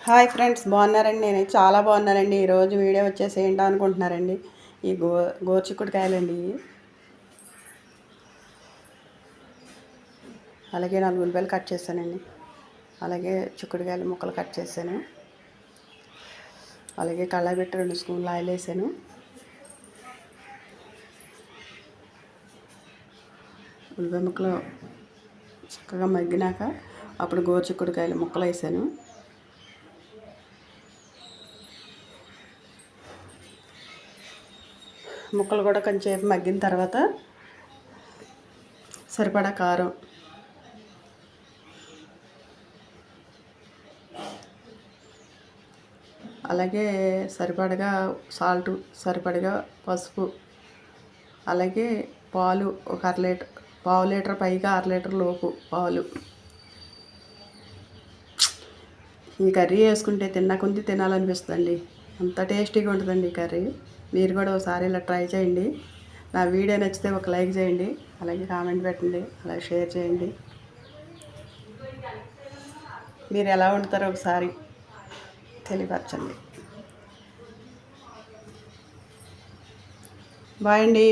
Hi friends, బాగున్నారండి? నేను చాలా బాగున్నానండి. ఈరోజు వీడియో వచ్చేసి ఏంటో అనుకుంటున్నారండి, ఈ గోరుచిక్కుడుకాయలండి. అలాగే 4 ఉల్లిపాయలు కట్ చేశానండి. అలాగే చిక్కుడుకాయలు ముక్కలు కట్ చేశాను. అలాగే కళాయి పెట్టి 2 స్పూన్లు ఆయిల్ వేసాను. ఉల్లిపాయ ముక్కలు చక్కగా మగ్గినాక అప్పుడు గోరుచిక్కుడుకాయలు ముక్కలు వేసాను. ముక్కలు కూడా కొంచెం మగ్గిన తర్వాత సరిపడా కారం, అలాగే సరిపడగా సాల్టు, సరిపడగా పసుపు, అలాగే పాలు ఒక పావు లీటర్ పైగా 1/2 లీటర్ లోపు పాలు. ఈ కర్రీ వేసుకుంటే తినకుంది తినాలనిపిస్తుందండి. అంత టేస్టీగా ఉంటుందండి ఈ కర్రీ. మీరు కూడా ఒకసారి ఇలా ట్రై చేయండి. నా వీడియో నచ్చితే ఒక లైక్ చేయండి, అలాగే కామెంట్ పెట్టండి, అలాగే షేర్ చేయండి. మీరు ఎలా వండుతారో ఒకసారి తెలియపరచండి. బాయ్ అండి.